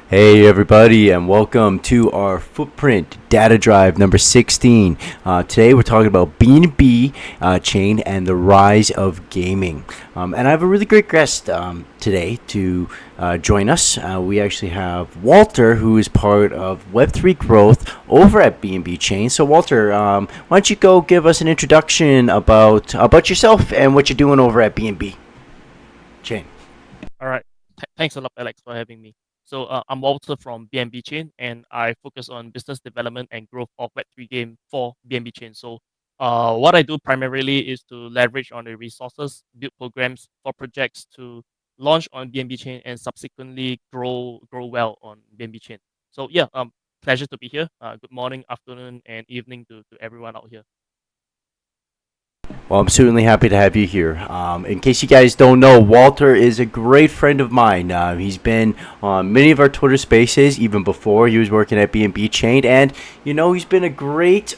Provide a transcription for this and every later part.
Hey everybody, and welcome to our Footprint Data Drive number 16. Today we're talking about BNB Chain and the rise of gaming. And I have a really great guest today to join us. We actually have Walter, who is part of Web3 growth over at BNB Chain. So Walter, why don't you go give us an introduction about yourself and what you're doing over at BNB Chain? All right. Thanks a lot, Alex, for having me. I'm Walter from BNBCHAIN, and I focus on business development and growth of Web3 game for BNBCHAIN. What I do primarily is to leverage on the resources, build programs for projects to launch on BNBCHAIN and subsequently grow well on BNBCHAIN. Pleasure to be here. Good morning, afternoon, and evening to everyone out here. Well, I'm certainly happy to have you here. In case you guys don't know, Walter is a great friend of mine. He's been on many of our Twitter spaces even before he was working at BNB Chain, and he's been a great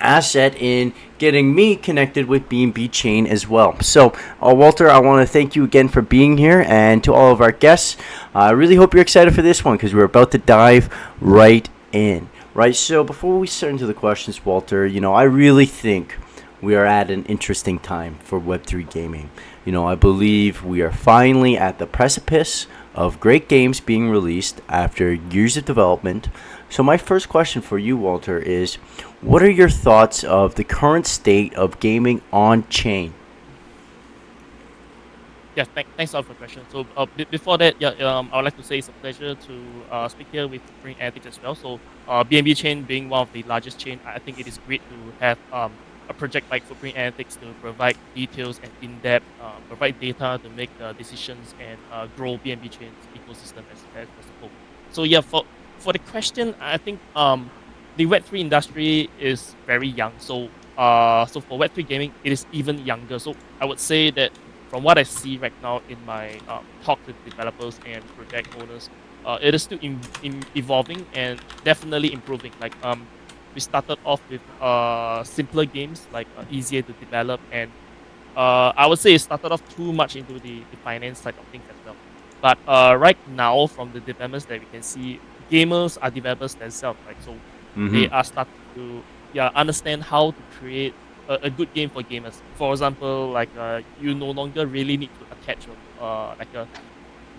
asset in getting me connected with BNB Chain as well. So, Walter, I want to thank you again for being here, and to all of our guests, I really hope you're excited for this one because we're about to dive right in. Right. So, before we start into the questions, Walter, I really think we are at an interesting time for Web3 gaming. I believe we are finally at the precipice of great games being released after years of development. So, my first question for you, Walter, is what are your thoughts of the current state of gaming on chain? Yeah, thanks a lot for the question. Before that, I would like to say it's a pleasure to speak here with Green Ethics as well. BNB Chain being one of the largest chain, I think it is great to have a project like Footprint Analytics to provide details and in-depth, provide data to make decisions and grow BNB Chain's ecosystem as a whole. For the question, I think the Web3 industry is very young. So for Web3 gaming, it is even younger. So I would say that from what I see right now in my talk with developers and project owners, it is still evolving and definitely improving. We started off with simpler games, easier to develop, and I would say it started off too much into the finance side of things as well. But right now, from the developments that we can see, gamers are developers themselves, right? So Mm-hmm. they are starting to understand how to create a good game for gamers. For example, you no longer really need to attach a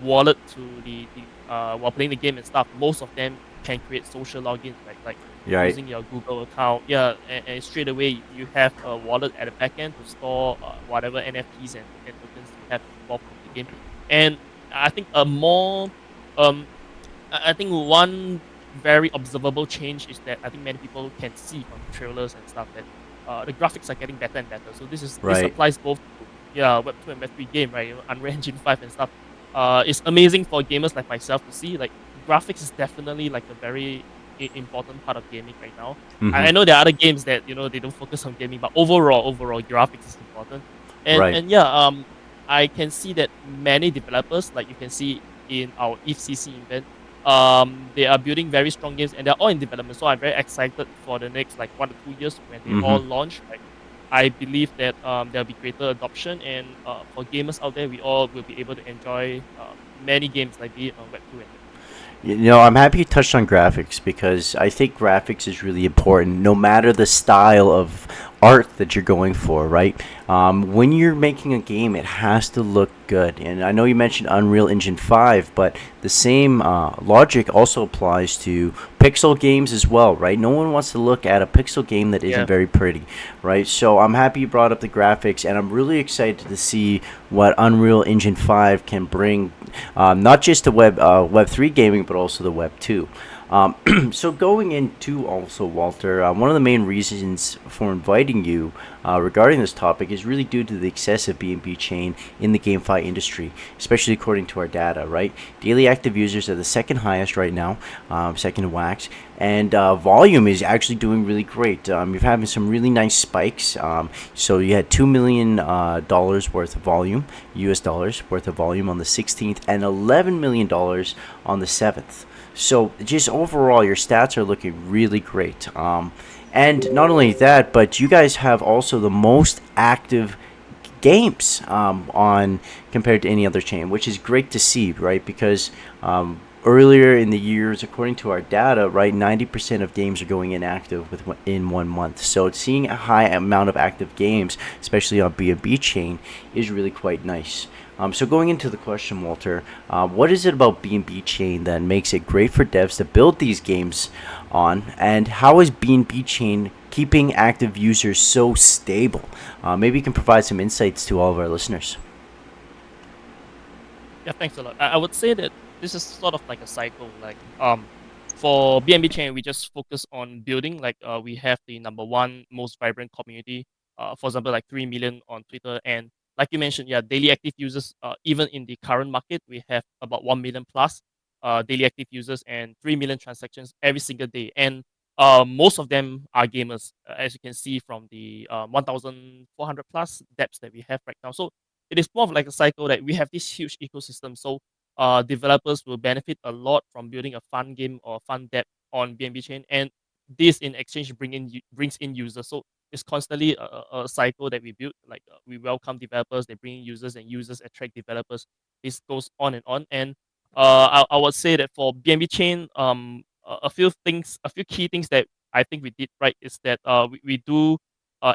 wallet to the while playing the game and stuff. Most of them can create social logins, right? Like Right. using your Google account. Yeah, and straight away you have a wallet at the back end to store whatever NFTs and tokens you have involved in the game. And I think a more I think one very observable change is that I think many people can see from trailers and stuff that the graphics are getting better and better. So this Right. applies both to Web2 and Web3 game, right? Unreal Engine 5 and stuff. It's amazing for gamers like myself to see. Like graphics is definitely like a very important part of gaming right now. Mm-hmm. I know there are other games that they don't focus on gaming, but overall graphics is important. Right. And I can see that many developers, like you can see in our EFCC event, they are building very strong games and they're all in development. So I'm very excited for the next like 1 to 2 years when they Mm-hmm. all launch. Like I believe that there'll be greater adoption, and for gamers out there, we all will be able to enjoy many games like be it on Web2 and Web3. I'm happy you touched on graphics because I think graphics is really important no matter the style of art that you're going for, right? When you're making a game, it has to look good. And I know you mentioned Unreal Engine 5, but the same logic also applies to pixel games as well, right? No one wants to look at a pixel game that isn't Yeah, very pretty, right? So I'm happy you brought up the graphics, and I'm really excited to see what Unreal Engine 5 can bring, not just to Web3 gaming, but also the Web 2. So going into also, Walter, one of the main reasons for inviting you regarding this topic is really due to the excessive BNB chain in the GameFi industry, especially according to our data, right? Daily active users are the second highest right now, second to Wax, and volume is actually doing really great. You're having some really nice spikes. So you had $2 million worth of volume, US dollars worth of volume on the 16th, and $11 million on the 7th. So just overall, your stats are looking really great. And not only that, but you guys have also the most active games on compared to any other chain, which is great to see, right? Because earlier in the years, according to our data, right, 90% of games are going inactive in 1 month. So seeing a high amount of active games, especially on BNB chain, is really quite nice. So going into the question, Walter, what is it about BNB chain that makes it great for devs to build these games on, and how is BNB chain keeping active users so stable? Maybe you can provide some insights to all of our listeners. Yeah, thanks a lot. I would say that this is sort of like a cycle. Like for BNB chain, we just focus on building. Like we have the number one most vibrant community. For example, like 3 million on Twitter, and like you mentioned, yeah, daily active users. Even in the current market, we have about 1 million plus daily active users and 3 million transactions every single day. And most of them are gamers, as you can see from the 1,400 plus depths that we have right now. So it is more of like a cycle that we have this huge ecosystem. So developers will benefit a lot from building a fun game or fun dev on BNB chain, and this in exchange brings in users. So it's constantly a cycle that we build. Like we welcome developers, they bring in users, and users attract developers. This goes on and on. And I would say that for BNB chain, a few things, a few key things that I think we did right is that we do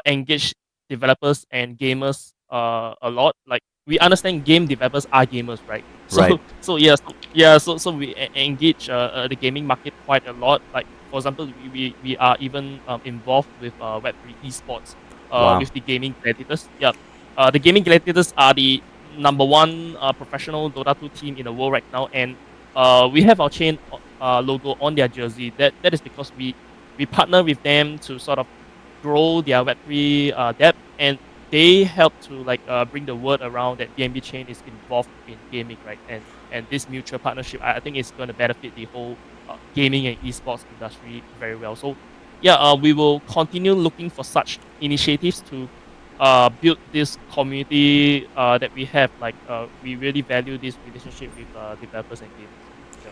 engage developers and gamers a lot. Like we understand game developers are gamers, right? Right. So we engage the gaming market quite a lot. Like for example, we are even involved with Web3 esports Wow. with the gaming gladiators. Yeah, the gaming gladiators are the number one professional Dota 2 team in the world right now, and we have our chain logo on their jersey. That is because we partner with them to sort of grow their Web3 depth, and they help to like bring the word around that BNB chain is involved in gaming, right? And this mutual partnership, I think, is going to benefit the whole gaming and esports industry very well. So yeah, we will continue looking for such initiatives to build this community that we have. Like we really value this relationship with developers and gamers. Yeah.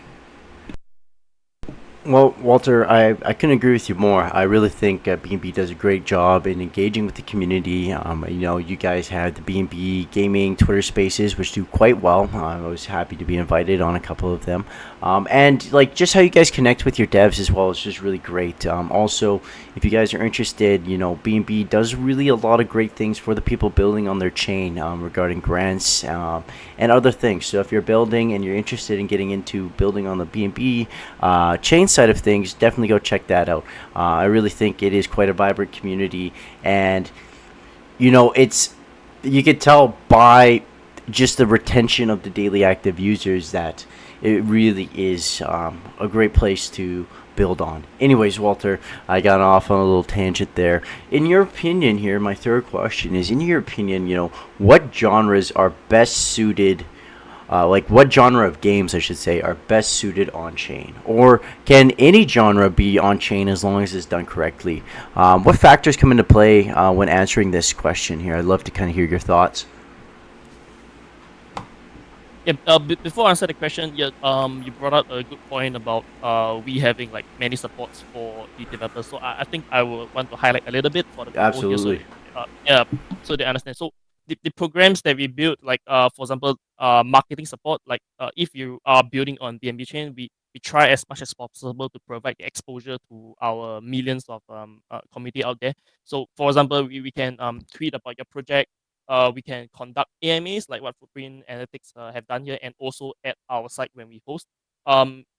Well, Walter, I couldn't agree with you more. I really think B&B does a great job in engaging with the community. You guys had the B&B Gaming Twitter Spaces, which do quite well. I was happy to be invited on a couple of them. And like just how you guys connect with your devs as well is just really great. Also, if you guys are interested, B&B does really a lot of great things for the people building on their chain regarding grants and other things. So if you're building and you're interested in getting into building on the B&B chain side of things, definitely go check that out. I really think it is quite a vibrant community, and it's you could tell by just the retention of the daily active users that it really is a great place to build on. Anyways, Walter, I got off on a little tangent there. In your opinion, here, my third question is: in your opinion, what genres are best suited? Like what genre of games, I should say, are best suited on chain, or can any genre be on chain as long as it's done correctly? What factors come into play when answering this question here? I'd love to kind of hear your thoughts. Yeah, before I answer the question, yeah, you brought up a good point about we having like many supports for the developers. So I think I will want to highlight a little bit for the people here, so Absolutely. that, yeah, so they understand. So the programs that we build, like for example, marketing support, like if you are building on BNB chain, we try as much as possible to provide the exposure to our millions of community out there. So for example, we can tweet about your project, we can conduct AMAs like what Footprint Analytics have done here, and also at our site when we host.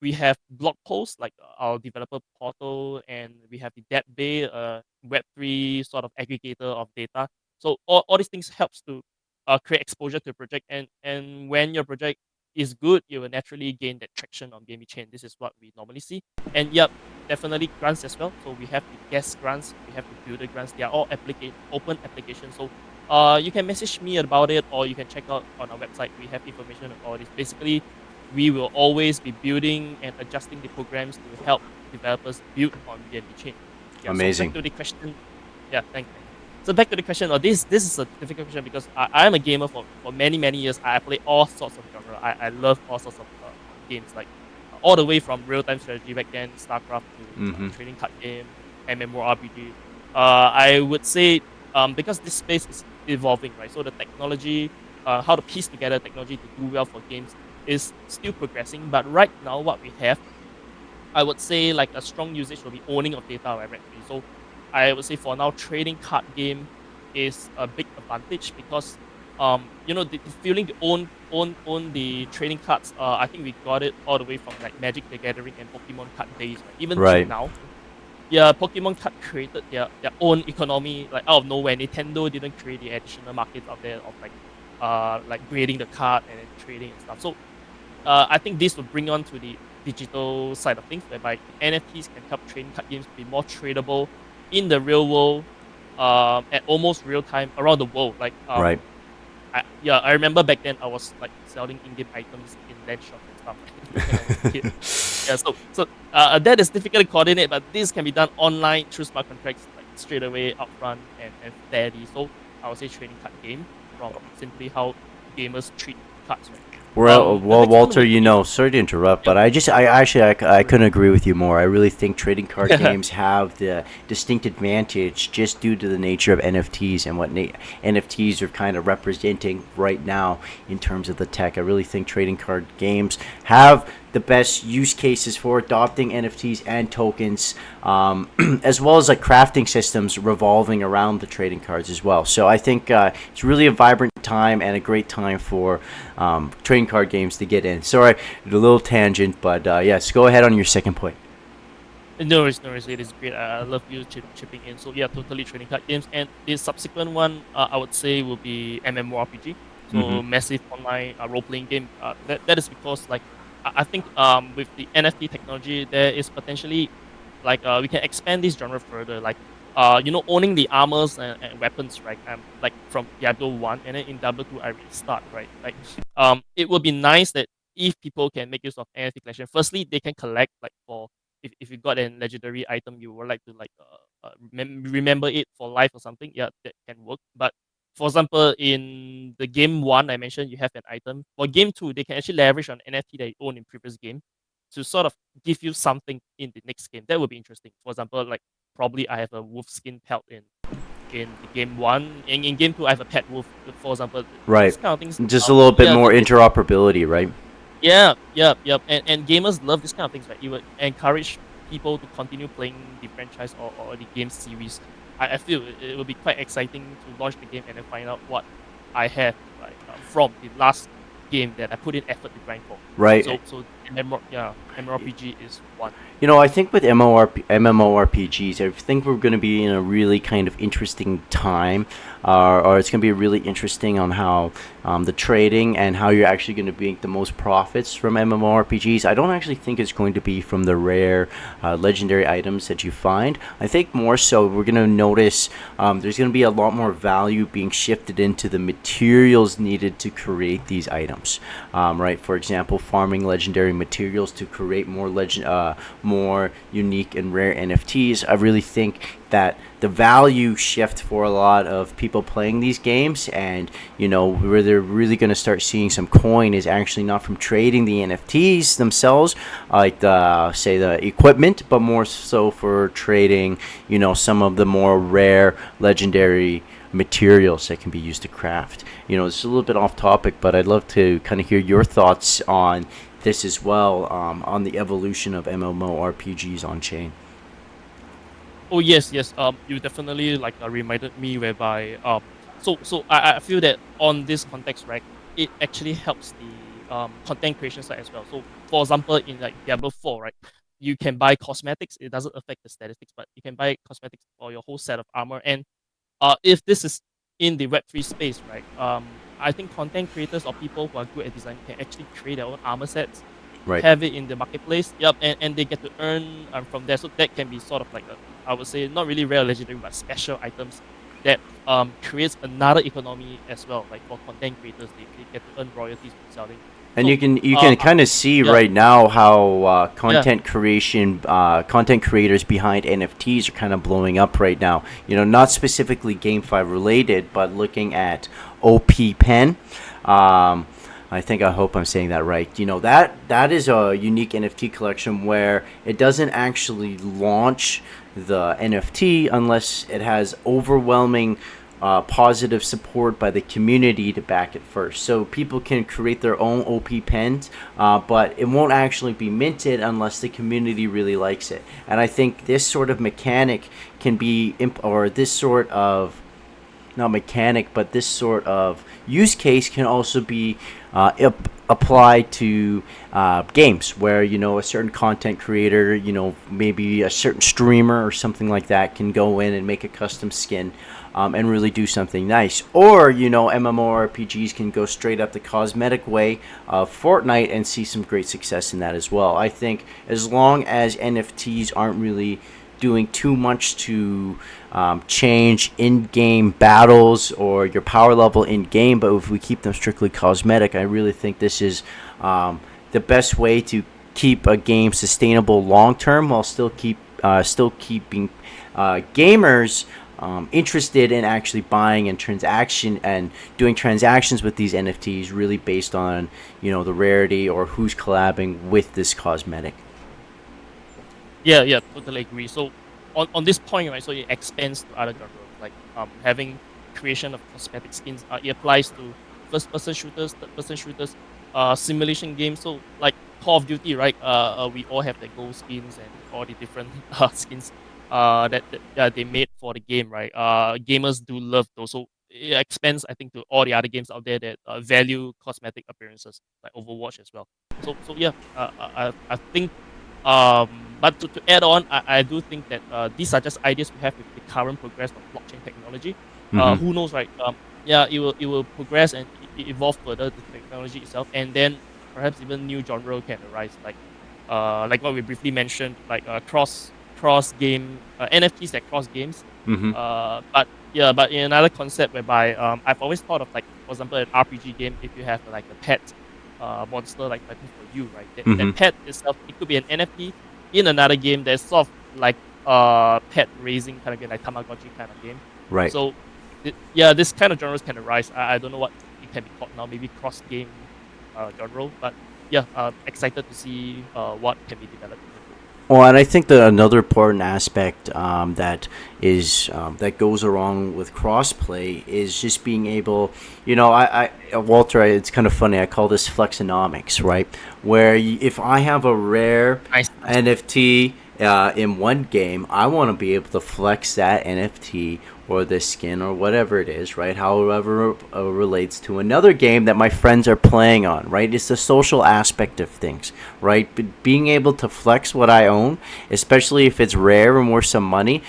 We have blog posts like our developer portal, and we have the Debt Bay, Web3 sort of aggregator of data. So all these things helps to create exposure to the project, and when your project is good, you will naturally gain that traction on BNB chain. This is what we normally see. And yep, definitely grants as well. So we have the guest grants, we have the builder grants. They are all open applications. So you can message me about it, or you can check out on our website. We have information on all this. Basically, we will always be building and adjusting the programs to help developers build on BNB chain. Yeah. So back Amazing. to the question. Yeah. Thanks. So back to the question. This is a difficult question because I am a gamer for many years. I play all sorts of genre. I love all sorts of games, like all the way from real time strategy back then, StarCraft, to Mm-hmm. trading card game, MMORPG. I would say because this space is evolving, right? So the technology, how to piece together technology to do well for games is still progressing. But right now, what we have, I would say like a strong usage will be owning of data right, Web3. So I would say for now, trading card game is a big advantage because the feeling to own the trading cards. I think we got it all the way from like Magic the Gathering and Pokemon card days, right? Even till Right. now, yeah, Pokemon card created their own economy like out of nowhere. Nintendo didn't create the additional markets out there of like grading the card and then trading and stuff. So I think this will bring on to the digital side of things, whereby NFTs can help trading card games be more tradable in the real world, at almost real time around the world. Right. I remember back then I was like selling in-game items in land shops and stuff when I was a kid. Yeah, so that is difficult to coordinate, but this can be done online through smart contracts, like straight away, upfront, and fairly. So I would say trading card game from simply how gamers treat cards, right? The Well, next one Walter, would be sorry to interrupt, yep. but I couldn't agree with you more. I really think trading card games have the distinct advantage just due to the nature of NFTs and what NFTs are kind of representing right now in terms of the tech. I really think trading card games have the best use cases for adopting NFTs and tokens, as well as like crafting systems revolving around the trading cards as well. So I think it's really a vibrant time and a great time for trading card games to get in. Sorry, a little tangent, but yes, go ahead on your second point. No worries, no worries. It is great. I love you chipping in. So yeah, totally trading card games. And the subsequent one, I would say, will be MMORPG. Mm-hmm. So massive online role playing game. That is because like I think with the NFT technology, there is potentially like we can expand this genre further. Like owning the armors and weapons, right? Like from Diablo 1, and then in Diablo 2 I restart, right? Like it would be nice that if people can make use of NFT collection, firstly they can collect like for if you got an legendary item you would like to like remember it for life or something, yeah, that can work. But for example, in the game one I mentioned, you have an item. For game two, they can actually leverage on NFT that you own in previous game to sort of give you something in the next game. That would be interesting. For example, like probably I have a wolf skin pelt in the game one. In game two, I have a pet wolf. For example, Right. these kind of things. Just a little bit Yeah, more interoperability, right? yeah, yep. And gamers love this kind of things, right? It would encourage people to continue playing the franchise or the game series. I feel it will be quite exciting to launch the game and then find out what I have like from the last game that I put in effort to grind for. Right. So MMORPG is one. I think with MMORPGs, I think we're going to be in a really kind of interesting time, or it's going to be really interesting on how the trading and how you're actually going to make the most profits from MMORPGs. I don't actually think it's going to be from the rare, legendary items that you find. I think more so we're going to notice there's going to be a lot more value being shifted into the materials needed to create these items. Right, for example, farming legendary materials to create more unique and rare NFTs. I really think that the value shift for a lot of people playing these games, and where they're really going to start seeing some coin, is actually not from trading the NFTs themselves, like the equipment, but more so for trading some of the more rare legendary materials that can be used to craft. It's a little bit off topic, but I'd love to kind of hear your thoughts on this as well, on the evolution of MMORPGs on chain. Oh yes, yes. You definitely like reminded me whereby I feel that on this context, right, it actually helps the content creation side as well. So for example, in like Diablo 4, right, you can buy cosmetics. It doesn't affect the statistics, but you can buy cosmetics for your whole set of armor. And if this is in the Web3 space, right, I think content creators or people who are good at design can actually create their own armor sets, Right. have it in the marketplace. Yep, and they get to earn from there. So that can be sort of like I would say not really rare legendary, but special items that creates another economy as well. Like for content creators, they get to earn royalties from selling. And So you can kind of see yeah, right now how yeah. content creators behind NFTs are kind of blowing up right now. Not specifically GameFi related, but looking at OP Pen. Um, I hope I'm saying that right. That is a unique NFT collection where it doesn't actually launch the NFT unless it has overwhelming positive support by the community to back it first. So people can create their own OP pens, but it won't actually be minted unless the community really likes it. And I think this sort of mechanic can be, or this sort of not mechanic, but this sort of use case can also be applied to games where a certain content creator, maybe a certain streamer or something like that, can go in and make a custom skin and really do something nice. Or MMORPGs can go straight up the cosmetic way of Fortnite and see some great success in that as well. I think as long as NFTs aren't really doing too much to change in-game battles or your power level in-game, but if we keep them strictly cosmetic, I really think this is the best way to keep a game sustainable long-term while still keeping gamers interested in actually buying and doing transactions with these NFTs, really based on the rarity or who's collabing with this cosmetic. Yeah, yeah, totally agree. So on this point, right, so it expands to other genres, like having creation of cosmetic skins. It applies to first person shooters, third person shooters, simulation games. So like Call of Duty, right? We all have the gold skins and all the different skins that they made for the game, right? Gamers do love those. So it expands, I think, to all the other games out there that value cosmetic appearances, like Overwatch as well. So yeah, I think but to add on, I do think that these are just ideas we have with the current progress of blockchain technology. Mm-hmm. Who knows, right? Yeah, it will progress and evolve further the technology itself, and then perhaps even new genre can arise, like what we briefly mentioned, like cross game NFTs that cross games. Mm-hmm. But yeah, but in another concept whereby I've always thought of, like, for example, an RPG game, if you have like a pet monster like fighting for you, right? That Mm-hmm. pet itself, it could be an NFT in another game that's sort of like pet raising kind of game, like Tamagotchi kind of game. Right. So yeah, this kind of genres can arise. I don't know what it can be called now, maybe cross game genre, but yeah, excited to see what can be developed in the future. Well, and I think that another important aspect that goes along with crossplay is just being able, Walter, it's kind of funny. I call this flexonomics, right? Where if I have a rare Nice, nice. NFT in one game, I want to be able to flex that NFT or the skin or whatever it is, right? However relates to another game that my friends are playing on, right? It's the social aspect of things, right? But being able to flex what I own, especially if it's rare and worth some money,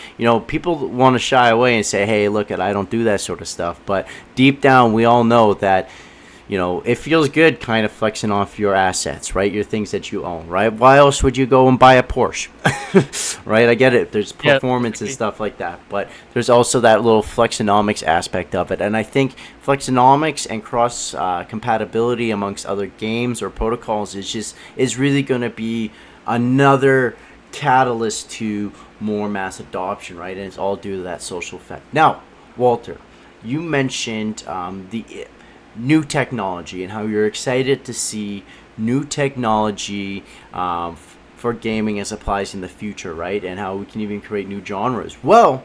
people want to shy away and say, "Hey, look, I don't do that sort of stuff." But deep down, we all know that it feels good kind of flexing off your assets, right? Your things that you own, right? Why else would you go and buy a Porsche? Right? I get it. There's Yeah, performance and exactly. stuff like that, but there's also that little flexonomics aspect of it. And I think flexonomics and cross compatibility amongst other games or protocols is really going to be another catalyst to more mass adoption, right? And it's all due to that social effect. Now, Walter, you mentioned the new technology and how you're excited to see new technology for gaming as applies in the future, right? And how we can even create new genres. Well,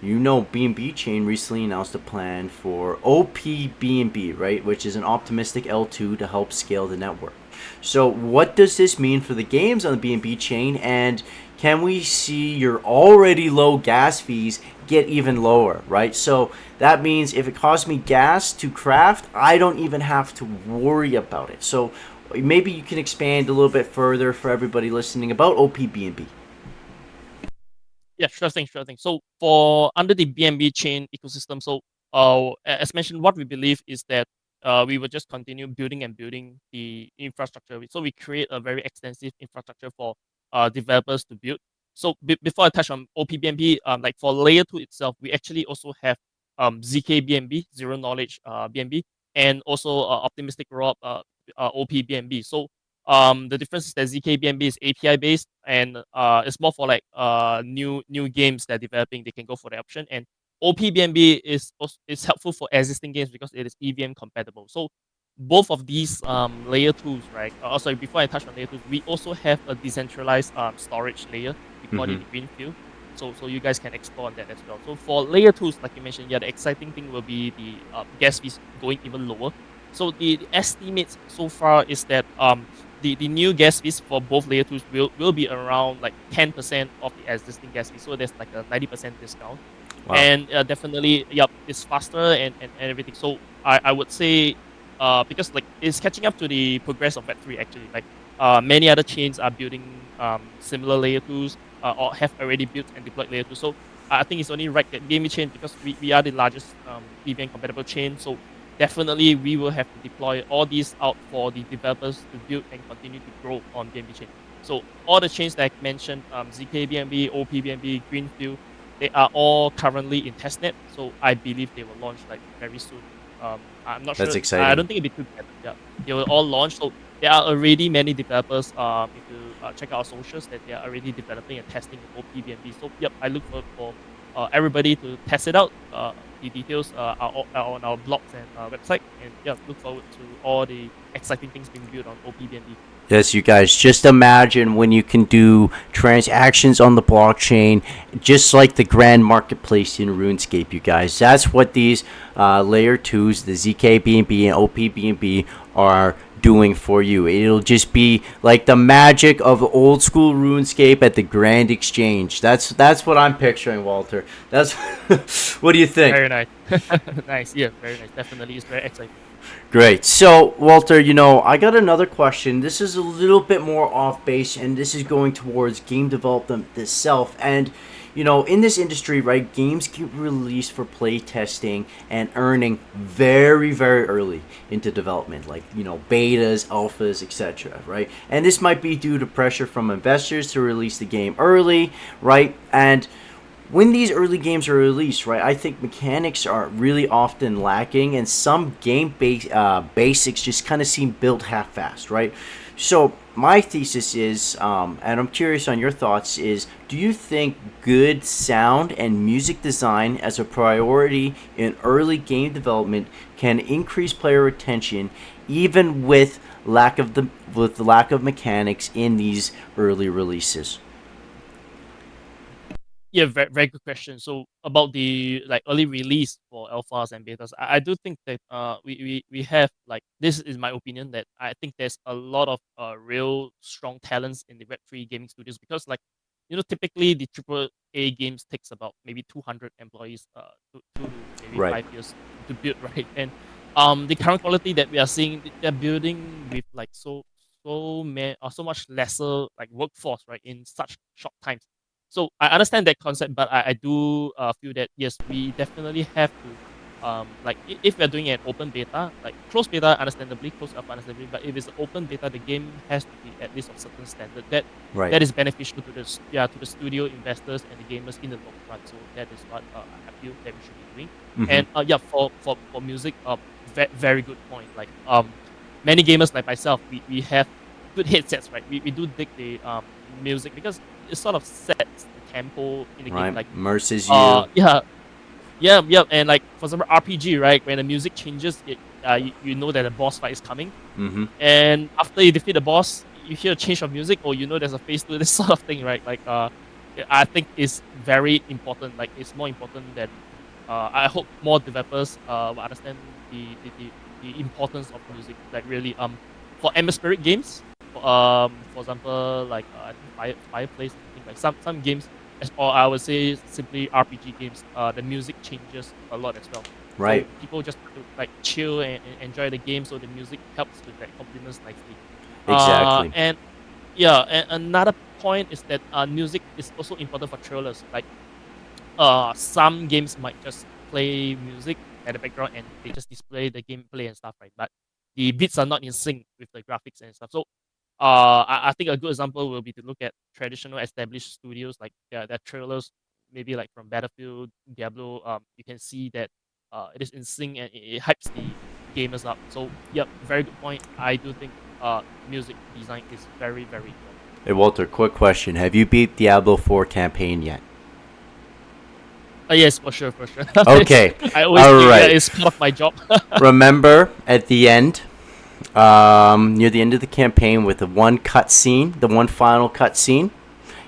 BNB Chain recently announced a plan for OPBNB, right, which is an optimistic L2 to help scale the network. So, what does this mean for the games on the BNB chain, and can we see your already low gas fees get even lower, right? So, that means if it costs me gas to craft, I don't even have to worry about it. So, maybe you can expand a little bit further for everybody listening about OPBNB. Yeah, sure thing, sure thing. So for under the BNB chain ecosystem, so as mentioned, what we believe is that we will just continue building and building the infrastructure. So we create a very extensive infrastructure for developers to build. So before I touch on OPBNB, like for layer two itself, we actually also have ZK zero knowledge BNB, and also optimistic rob OPBNB. So the difference is that ZKBNB is API based, and it's more for like new games that are developing. They can go for the option, and OPBNB is helpful for existing games because it is EVM compatible. So both of these layer twos, right? Sorry, before I touch on layer twos, we also have a decentralized storage layer. We call it Mm-hmm. the Greenfield. So you guys can explore on that as well. So for layer twos, like you mentioned, yeah, the exciting thing will be the gas fees going even lower. So the estimates so far is that the new gas fees for both layer twos will be around like 10% of the existing gas fees. So there's like a 90% discount. Wow. And definitely, yep, it's faster and everything. So I would say because like it's catching up to the progress of Web3 actually. Like many other chains are building similar layer twos or have already built and deployed layer two. So I think it's only right that BNB chain, because we are the largest BVN compatible chain. So definitely we will have to deploy all these out for the developers to build and continue to grow on BNB chain. So all the chains that I mentioned, ZK BNB, OP BNB, Greenfield, they are all currently in testnet. So I believe they will launch like very soon. I'm not That's sure. I exciting. don't think it'll be too bad. Yeah, they will all launch. So there are already many developers. If you check out our socials, that they are already developing and testing with OPBNB. So yep, I look for everybody to test it out. The details are on our blogs and website. And yeah, look forward to all the exciting things being built on OPBNB. Yes, you guys, just imagine when you can do transactions on the blockchain, just like the grand marketplace in RuneScape, you guys. That's what these layer twos, the ZK BNB and OP BNB, are doing for you. It'll just be like the magic of old school RuneScape at the Grand Exchange. That's what I'm picturing, Walter. That's what do you think? Very nice, nice. Yeah, very nice. Definitely, it's very exciting. Great. So, Walter, I got another question. This is a little bit more off base, and this is going towards game development itself. And, in this industry, right, games get released for play testing and earning very, very early into development, like, betas, alphas, etc., right? And this might be due to pressure from investors to release the game early, right? And when these early games are released, right, I think mechanics are really often lacking, and some basics just kind of seem built half-assed, right? So my thesis is, and I'm curious on your thoughts, is do you think good sound and music design as a priority in early game development can increase player retention, even with lack of mechanics in these early releases? Yeah, very, very good question. So about the like early release for alphas and betas, I do think that we have like, this is my opinion, that I think there's a lot of real strong talents in the Web3 gaming studios, because like, typically the triple A games takes about maybe 200 employees, 2 to maybe Right. 5 years to build, right? And the current quality that we are seeing, they're building with like so much lesser like workforce, right, in such short times. So I understand that concept, but I do feel that yes, we definitely have to like, if we're doing an open beta, like closed beta, understandably, closed alpha, understandably, but if it's an open beta, the game has to be at least of certain standard Right. that is beneficial to the studio investors and the gamers in the long run. So that is what I feel that we should be doing. Mm-hmm. And yeah, for music, very good point. Like many gamers like myself, we have good headsets, right? We do dig the music, because it sort of sets the tempo in the game. Right. Like Immerses you. yeah, yeah, and like for example RPG, right? When the music changes, you know that a boss fight is coming, Mm-hmm. and after you defeat the boss, you hear a change of music, or there's a phase two, this sort of thing, right? Like yeah, I think it's very important. Like it's more important than I hope more developers will understand the importance of music. Like really, for atmospheric games, for example, like I think Fireplace, I think like some games, or I would say simply RPG games, the music changes a lot as well. Right. So people just have to like chill and enjoy the game. So the music helps with that, complements nicely. Exactly. And yeah, and another point is that music is also important for trailers. Like some games might just play music at the background and they just display the gameplay and stuff, right? But the beats are not in sync with the graphics and stuff. So I think a good example will be to look at traditional established studios, like their trailers, maybe like from Battlefield, Diablo. You can see that it is in sync and it hypes the gamers up. So yep, very good point. I do think music design is very, very important. Hey, Walter, quick question. Have you beat Diablo 4 campaign yet? Yes, for sure, for sure. Okay. I always All do. Yeah, right. it's part of my job. Remember at the end, near the end of the campaign, with the one final cut scene,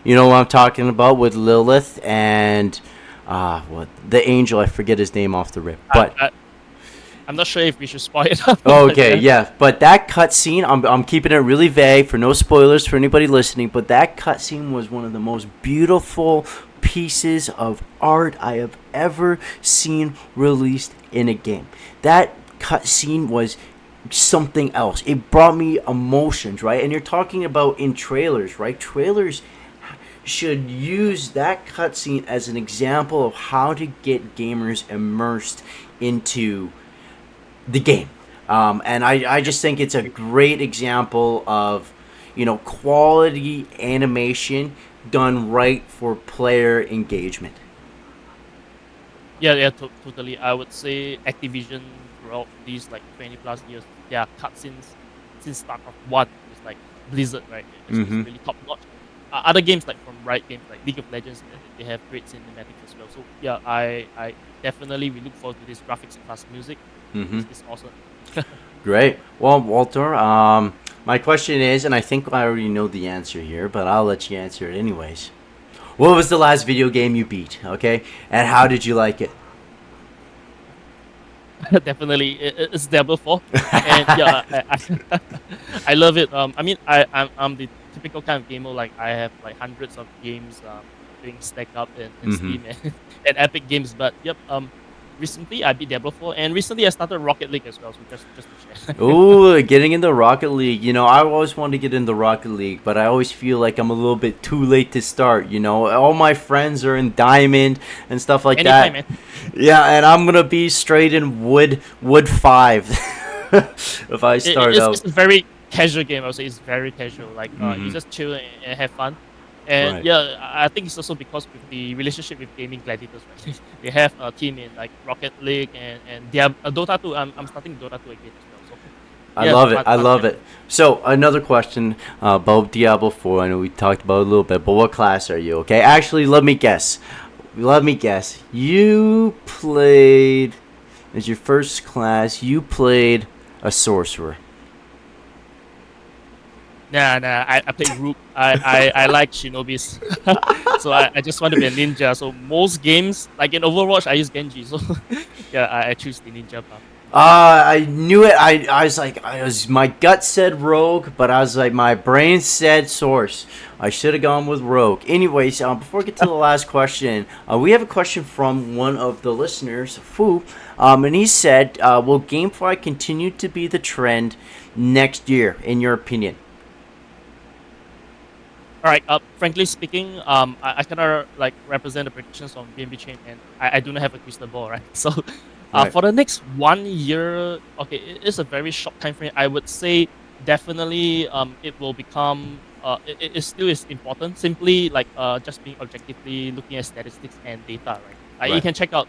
You know what I'm talking about with Lilith and what the angel? I forget his name off the rip, I, but I, I'm not sure if we should spoil it up, but okay, yeah. yeah, but that cutscene, I'm keeping it really vague for no spoilers for anybody listening. But that cutscene was one of the most beautiful pieces of art I have ever seen released in a game. That cutscene was something else. It brought me emotions, right? And you're talking about in trailers, right? Trailers should use that cutscene as an example of how to get gamers immersed into the game. And I just think it's a great example of, quality animation done right for player engagement. Yeah, yeah, totally. I would say Activision throughout these like 20 plus years, their cutscenes since StarCraft One is like Blizzard, right? It's Mm-hmm. really top notch. Other games like from Riot Games like League of Legends, they have great cinematics as well. So yeah, I definitely we look forward to this graphics plus music. Mm-hmm. It's awesome. Great. Well, Walter, my question is, and I think I already know the answer here, but I'll let you answer it anyways. What was the last video game you beat? Okay, and how did you like it? Definitely, it's Diablo 4, and yeah, I love it. I mean, I'm the typical kind of gamer. Like I have like hundreds of games doing stack up in Mm-hmm. Steam and, and Epic Games. But yep, recently I beat Diablo 4, and recently I started Rocket League as well. So just to share. Ooh, getting in the Rocket League. I always wanted to get in the Rocket League, but I always feel like I'm a little bit too late to start. All my friends are in Diamond and stuff like Anytime, that. man. Yeah, and I'm gonna be straight in Wood 5 if I start It's out. a very casual game. I would say it's very casual. Like you Mm-hmm. just chill and have fun. And Right. yeah, I think it's also because with the relationship with gaming gladiators, right? They have a team in like Rocket League and Dota 2. I'm starting Dota 2 again as well. So I yeah, love it. fun I fun love time. it. So another question about Diablo 4. I know we talked about it a little bit, but what class are you? Okay, actually, let me guess. Let me guess. You played as your first class. You played a sorcerer. Nah. I play Rook. I like Shinobis. So I just want to be a ninja. So most games, like in Overwatch, I use Genji. So yeah, I choose the ninja path. I knew it. I was like, my gut said rogue, but I was like, my brain said source. I should have gone with rogue. Anyways, before we get to the last question, we have a question from one of the listeners, Fu, and he said, "Will GameFly continue to be the trend next year, in your opinion?" All right. Frankly speaking, I cannot like represent the predictions on BNB chain, and I do not have a crystal ball, right? So, Right. for the next 1 year, okay, it is a very short time frame. I would say definitely, it will become, it still is important. Simply like, just being objectively looking at statistics and data, right? You Right. can check out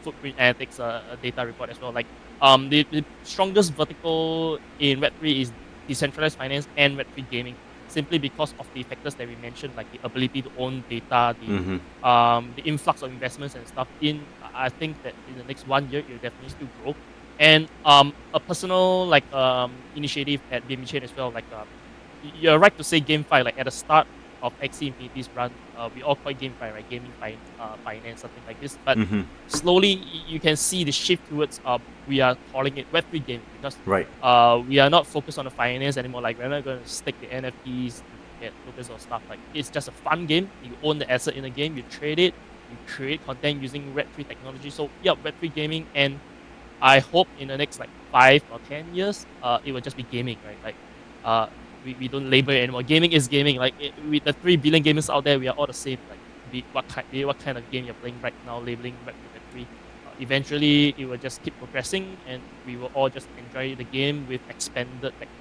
Footprint Analytics data report as well. Like, the strongest vertical in Web3 is decentralized finance and Web3 gaming simply because of the factors that we mentioned, like the ability to own data, Mm-hmm. the influx of investments and stuff. I think that in the next 1 year, it will definitely still grow. And a personal like initiative at BNBCHAIN as well. Like you're right to say GameFi. Like at the start of XC Infinity's run, we all call it GameFi, right? Gaming finance, something like this. But Mm-hmm. slowly, you can see the shift towards we are calling it Web3 gaming because Right. we are not focused on the finance anymore. Like we're not going to stake the NFTs to get tokens or stuff. Like it's just a fun game. You own the asset in the game, you trade it, you create content using Web3 technology. So yeah, Web3 gaming, and I hope in the next like 5 or 10 years, it will just be gaming, right? Like uh, we don't label it anymore. Gaming is gaming. Like with the 3 billion gamers out there, we are all the same. Like be what kind of game you're playing right now, labeling Web2, Web3. Eventually, it will just keep progressing, and we will all just enjoy the game with expanded technology.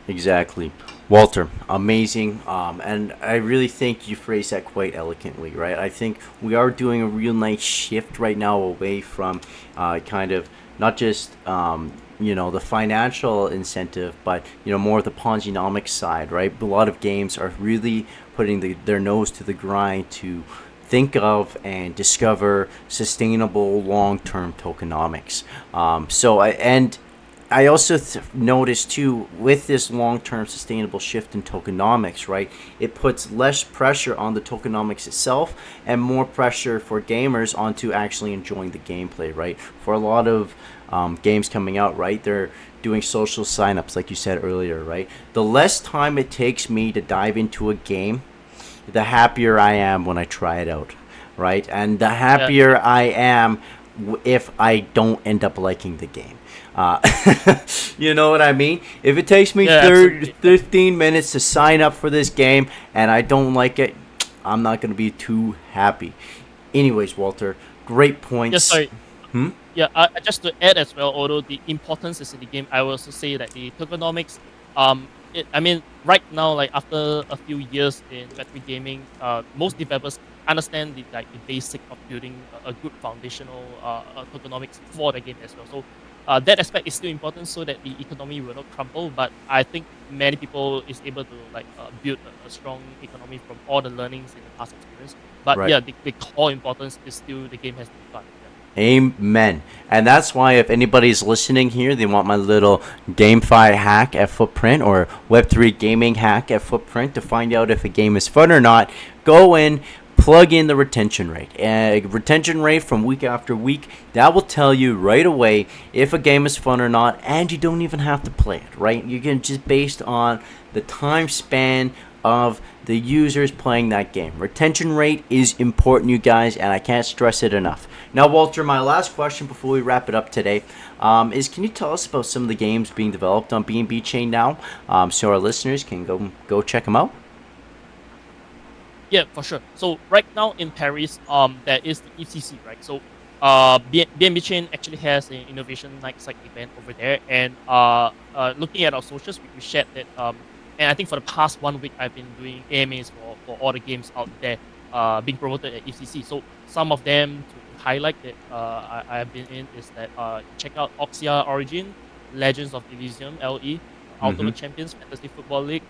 Exactly. Walter, amazing. And I really think you phrased that quite eloquently, right? I think we are doing a real nice shift right now away from kind of not just, the financial incentive, but, more of the Ponzi-nomics side, right? A lot of games are really putting their nose to the grind to think of and discover sustainable long-term tokenomics. And I also noticed too with this long-term sustainable shift in tokenomics, right? It puts less pressure on the tokenomics itself and more pressure for gamers onto actually enjoying the gameplay, right? For a lot of games coming out, right, they're doing social signups, like you said earlier, right? The less time it takes me to dive into a game, the happier I am when I try it out, right? And the Yeah, happier I am if I don't end up liking the game. Uh, you know what I mean? If it takes me yeah, 30, absolutely. 15 minutes to sign up for this game and I don't like it, I'm not going to be too happy. Anyways, Walter, great Yeah, points. sorry. Hmm? Yeah, just to add as well, although the importance is in the game, I will also say that the tokenomics, I mean, right now, like after a few years in Web3 gaming, most developers understand the basic of building a good foundational tokenomics for the game as well. So, that aspect is still important so that the economy will not crumble. But I think many people is able to like build a strong economy from all the learnings in the past experience. But Right. yeah, the core importance is still the game has to be fun. Yeah. Amen. And that's why if anybody's listening here, they want my little GameFi hack at Footprint or Web3 gaming hack at Footprint to find out if a game is fun or not, go in, plug in the retention rate. Retention rate from week after week, that will tell you right away if a game is fun or not, and you don't even have to play it, right? You can just based on the time span of the users playing that game. Retention rate is important, you guys, and I can't stress it enough. Now, Walter, my last question before we wrap it up today is: can you tell us about some of the games being developed on BNB Chain now, so our listeners can go check them out? Yeah, for sure. So right now in Paris, there is the ECC, right? So, BNB Chain actually has an innovation night site event over there, and looking at our socials, we shared that and I think for the past 1 week, I've been doing AMAs for all the games out there, being promoted at ECC. So some of them to highlight that I've been in is that check out Oxia Origin, Legends of Elysium (LE), Mm-hmm. Ultimate Champions Fantasy Football League,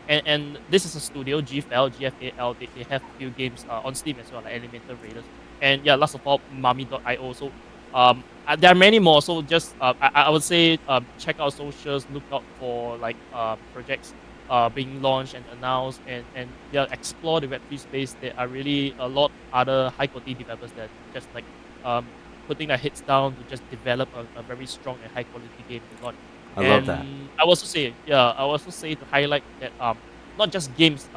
and this is a studio, GFAL. They have a few games on Steam as well, like Elemental Raiders. And yeah, last of all, Mummy.io. So there are many more. So just I would say check out socials, look out for like projects being launched and announced, and yeah, explore the Web3 space. There are really a lot other high quality developers that just like putting their heads down to just develop a very strong and high quality game to launch. I love that. And I will also say, yeah, I will also say to highlight that not just games,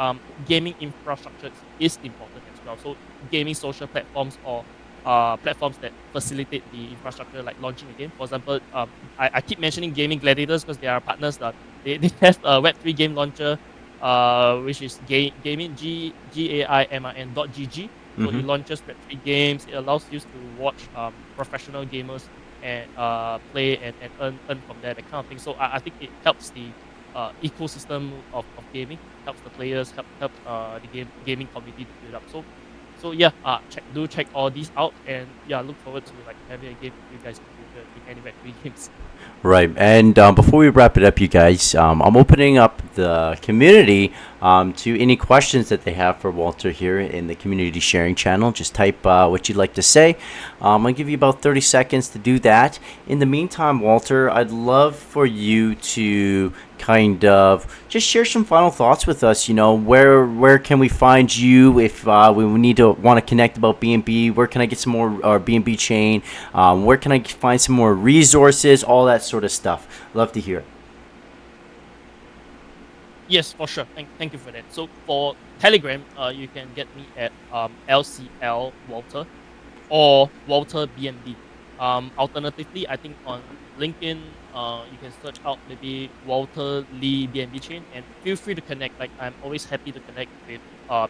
gaming infrastructure is important as well. So gaming social platforms or platforms that facilitate the infrastructure, like launching a game. For example, I keep mentioning Gaming Gladiators because they are partners. That they have a Web3 game launcher, which is gaming GAIMIN.GG. So Mm-hmm. it launches Web3 games. It allows you to watch professional gamers and play and earn from there, that kind of thing. So I think it helps the ecosystem of gaming, helps the players, helps the gaming community to build up. So yeah, check all these out, and yeah, look forward to like having a game with you guys in the future in any Web3 games. Right. And before we wrap it up, you guys, I'm opening up the community to any questions that they have for Walter here in the community sharing channel. Just type what you'd like to say. I'll give you about 30 seconds to do that. In the meantime, Walter, I'd love for you to kind of just share some final thoughts with us. You know, where can we find you if we need to want to connect about BNB? Where can I get some more BNB chain? Where can I find some more resources? All that sort of stuff. Love to hear it. Yes, for sure. Thank you for that. So for Telegram, you can get me at LCL Walter or Walter BNB. Alternatively, I think on LinkedIn, you can search out maybe Walter Lee BNB Chain, and feel free to connect. Like I'm always happy to connect with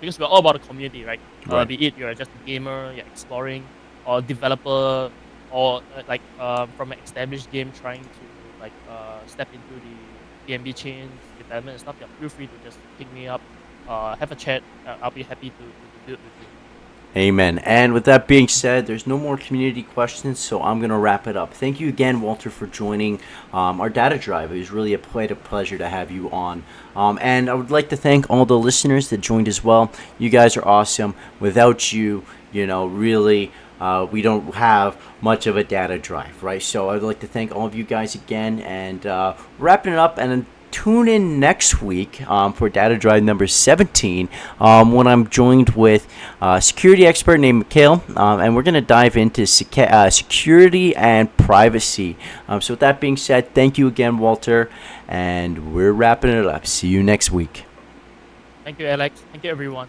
because we're all about the community, right? Right. Be it you're just a gamer, you're exploring, or developer, or from an established game trying to like step into the BNB chains development and stuff. Yeah, feel free to just pick me up, have a chat. I'll be happy to build with you. Amen. And with that being said, there's no more community questions, so I'm going to wrap it up. Thank you again, Walter, for joining our data drive. It was really quite a pleasure to have you on. And I would like to thank all the listeners that joined as well. You guys are awesome. Without you, you know, really, we don't have much of a data drive, right? So I'd like to thank all of you guys again, and wrapping it up. And tune in next week for data drive number 17 when I'm joined with a security expert named Mikhail, and we're going to dive into security and privacy. So with that being said, thank you again, Walter, and we're wrapping it up. See you next week. Thank you, Alex. Thank you, everyone.